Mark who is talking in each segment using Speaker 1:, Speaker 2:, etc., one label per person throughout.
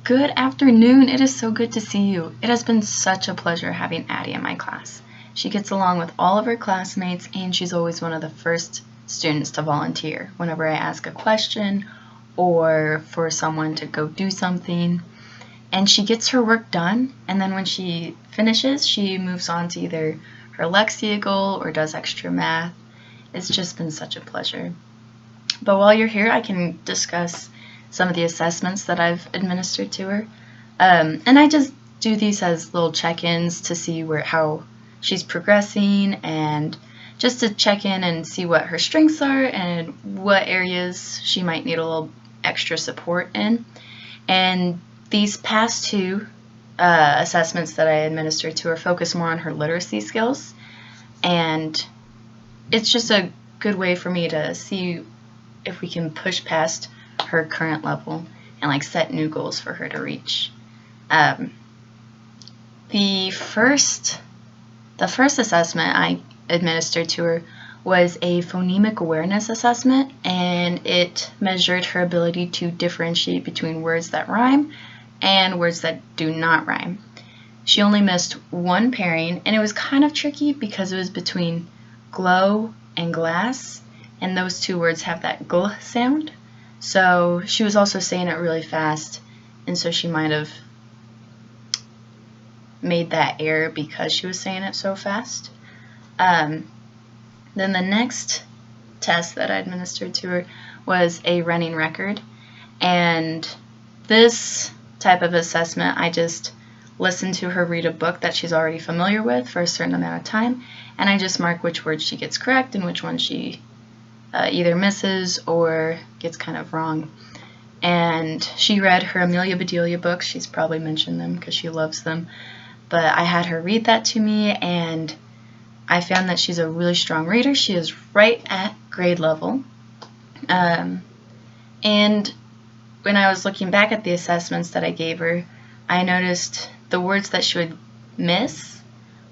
Speaker 1: Good afternoon. It is so good to see you. It has been such a pleasure having Addie in my class. She gets along with all of her classmates, and she's always one of the first students to volunteer whenever I ask a question or for someone to go do something. And she gets her work done, and then when she finishes, she moves on to either her Lexia goal or does extra math. It's just been such a pleasure. But while you're here, I can discuss some of the assessments that I've administered to her. And I just do these as little check-ins to see how she's progressing, and just to check in and see what her strengths are and what areas she might need a little extra support in. And these past two assessments that I administered to her focus more on her literacy skills, and it's just a good way for me to see if we can push past her current level and set new goals for her to reach. The first assessment I administered to her was a phonemic awareness assessment, and it measured her ability to differentiate between words that rhyme and words that do not rhyme. She only missed one pairing, and it was kind of tricky because it was between glow and glass, and those two words have that gl sound. So she was also saying it really fast, and so she might have made that error because she was saying it so fast. Then the next test that I administered to her was a running record, and this type of assessment, I just listen to her read a book that she's already familiar with for a certain amount of time, and I just mark which words she gets correct and which ones she either misses or gets kind of wrong. And she read her Amelia Bedelia books. She's probably mentioned them because she loves them, but I had her read that to me, and I found that she's a really strong reader. She is right at grade level. And when I was looking back at the assessments that I gave her, I noticed the words that she would miss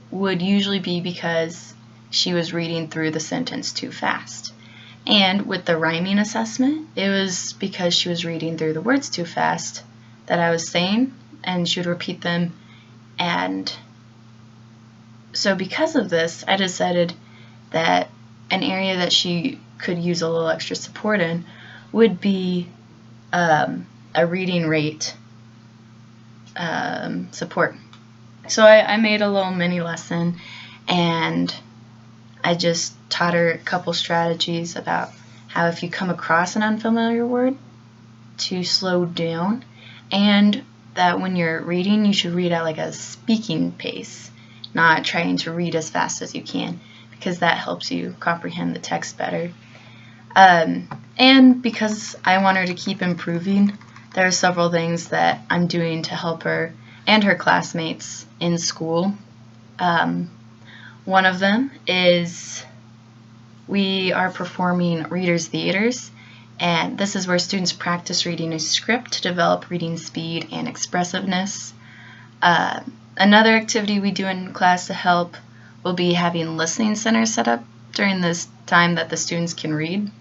Speaker 1: would usually be because she was reading through the sentence too fast. And with the rhyming assessment, it was because she was reading through the words too fast that I was saying, and she would repeat them. And so because of this, I decided that an area that she could use a little extra support in would be a reading rate support. So I made a little mini lesson, and I just taught her a couple strategies about how if you come across an unfamiliar word, to slow down, and that when you're reading, you should read at a speaking pace, not trying to read as fast as you can, because that helps you comprehend the text better. And because I want her to keep improving, there are several things that I'm doing to help her and her classmates in school. One of them is we are performing readers' theaters, and this is where students practice reading a script to develop reading speed and expressiveness. Another activity we do in class to help will be having listening centers set up during this time that the students can read.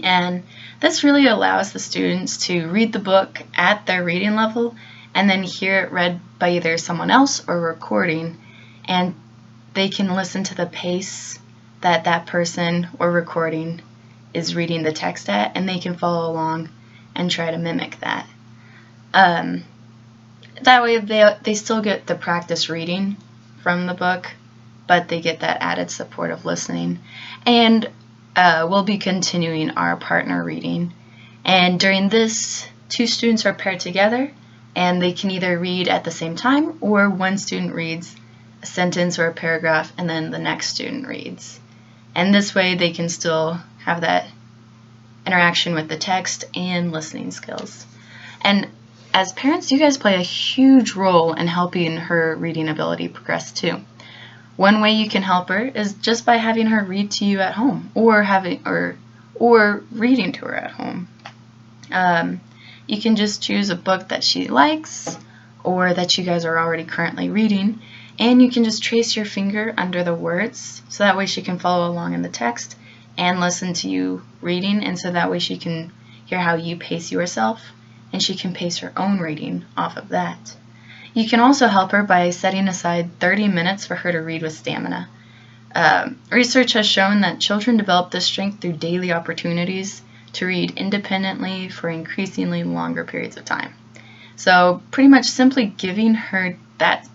Speaker 1: And this really allows the students to read the book at their reading level and then hear it read by either someone else or recording, and they can listen to the pace that that person or recording is reading the text at, and they can follow along and try to mimic that. That way they still get the practice reading from the book, but they get that added support of listening. And we'll be continuing our partner reading. And during this, two students are paired together, and they can either read at the same time, or one student reads a sentence or a paragraph, and then the next student reads. And this way they can still have that interaction with the text and listening skills. And as parents, you guys play a huge role in helping her reading ability progress too. One way you can help her is just by having her read to you at home, or reading to her at home. You can just choose a book that she likes or that you guys are already currently reading, and you can just trace your finger under the words so that way she can follow along in the text and listen to you reading, and so that way she can hear how you pace yourself and she can pace her own reading off of that. You can also help her by setting aside 30 minutes for her to read with stamina. Research has shown that children develop this strength through daily opportunities to read independently for increasingly longer periods of time. So pretty much simply giving her that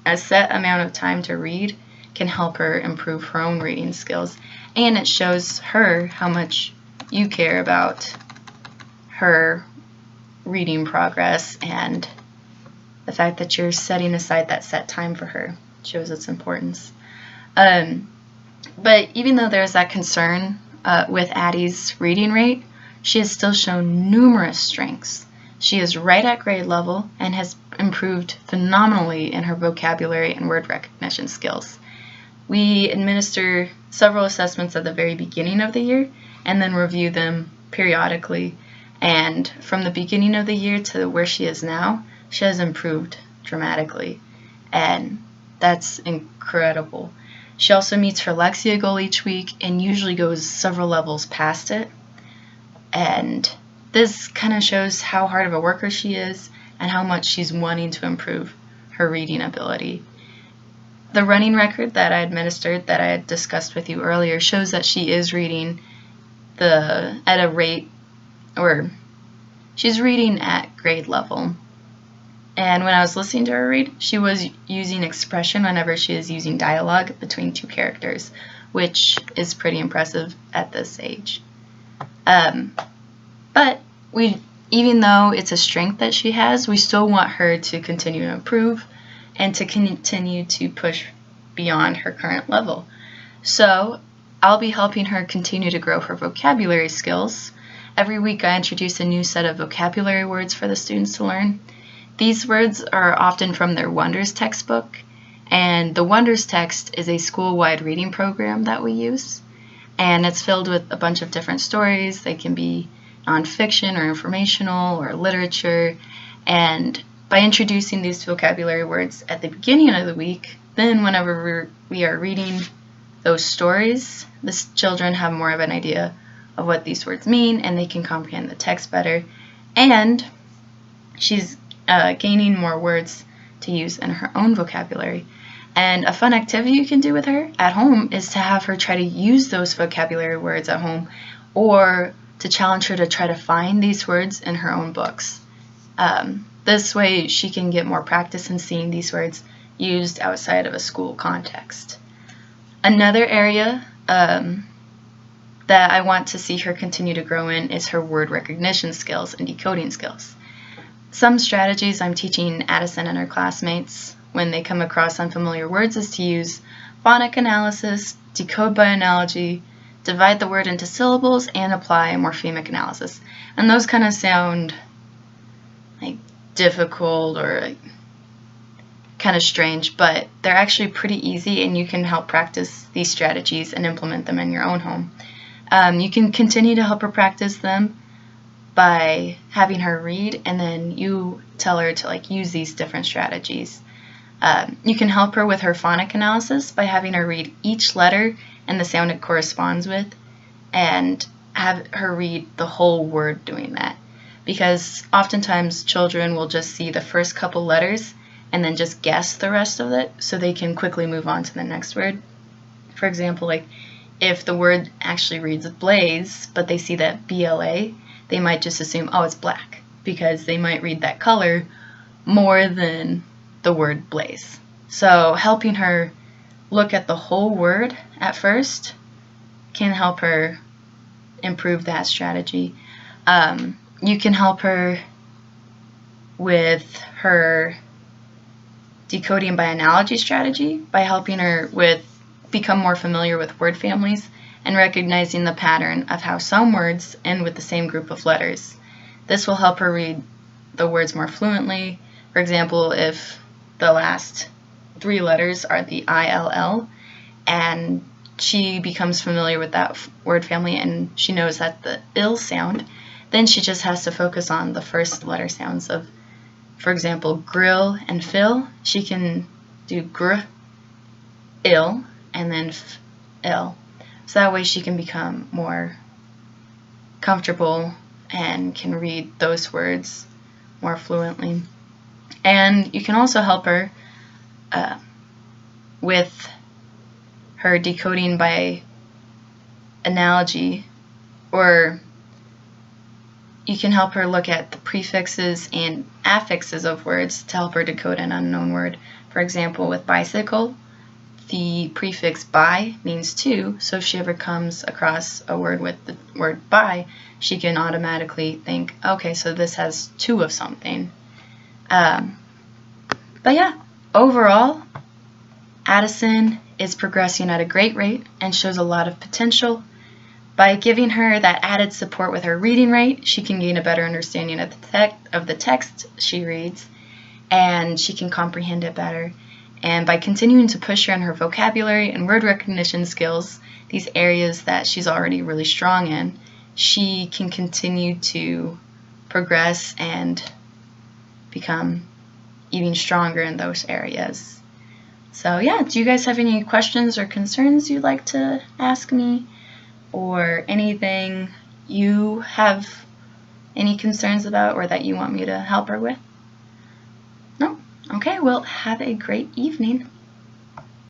Speaker 1: a set amount of time to read can help her improve her own reading skills, and it shows her how much you care about her reading progress, and the fact that you're setting aside that set time for her shows its importance. But even though there's that concern with Addie's reading rate, she has still shown numerous strengths. She is right at grade level and has improved phenomenally in her vocabulary and word recognition skills. We administer several assessments at the very beginning of the year and then review them periodically. And from the beginning of the year to where she is now, she has improved dramatically. And that's incredible. She also meets her Lexia goal each week and usually goes several levels past it. And this kind of shows how hard of a worker she is and how much she's wanting to improve her reading ability. The running record that I administered, that I had discussed with you earlier, shows that she is reading at a rate, or she's reading at grade level. And when I was listening to her read, she was using expression whenever she is using dialogue between two characters, which is pretty impressive at this age. But even though it's a strength that she has, we still want her to continue to improve and to continue to push beyond her current level. So I'll be helping her continue to grow her vocabulary skills. Every week I introduce a new set of vocabulary words for the students to learn. These words are often from their Wonders textbook, and the Wonders text is a school-wide reading program that we use, and it's filled with a bunch of different stories. They can be nonfiction or informational or literature, and by introducing these vocabulary words at the beginning of the week, then whenever we are reading those stories, the children have more of an idea of what these words mean, and they can comprehend the text better, and she's gaining more words to use in her own vocabulary. And a fun activity you can do with her at home is to have her try to use those vocabulary words at home, or to challenge her to try to find these words in her own books. This way she can get more practice in seeing these words used outside of a school context. Another area that I want to see her continue to grow in is her word recognition skills and decoding skills. Some strategies I'm teaching Addison and her classmates when they come across unfamiliar words is to use phonic analysis, decode by analogy, divide the word into syllables, and apply morphemic analysis. And those kind of sound like difficult or like kind of strange, but they're actually pretty easy, and you can help practice these strategies and implement them in your own home. You can continue to help her practice them by having her read, and then you tell her to use these different strategies. You can help her with her phonic analysis by having her read each letter and the sound it corresponds with, and have her read the whole word doing that. Because oftentimes children will just see the first couple letters and then just guess the rest of it, so they can quickly move on to the next word. For example, if the word actually reads blaze, but they see that BLA, they might just assume, oh, it's black, because they might read that color more than the word blaze. So helping her look at the whole word at first can help her improve that strategy. You can help her with her decoding by analogy strategy by helping her become more familiar with word families and recognizing the pattern of how some words end with the same group of letters. This will help her read the words more fluently. For example, if the last 3 letters are the ILL, and she becomes familiar with that word family and she knows that the ill sound, then she just has to focus on the first letter sounds of, for example, grill and fill. She can do gr, ill, and then ill. So that way she can become more comfortable and can read those words more fluently. And you can also help her with her decoding by analogy, or you can help her look at the prefixes and affixes of words to help her decode an unknown word. For example, with bicycle, the prefix by means two, so if she ever comes across a word with the word by, she can automatically think, okay, so this has two of something. But yeah, overall, Addison is progressing at a great rate and shows a lot of potential. By giving her that added support with her reading rate, she can gain a better understanding of the text she reads, and she can comprehend it better. And by continuing to push her in her vocabulary and word recognition skills, these areas that she's already really strong in, she can continue to progress and become even stronger in those areas. So yeah, do you guys have any questions or concerns you'd like to ask me? Or anything you have any concerns about or that you want me to help her with? No? Okay, well, have a great evening.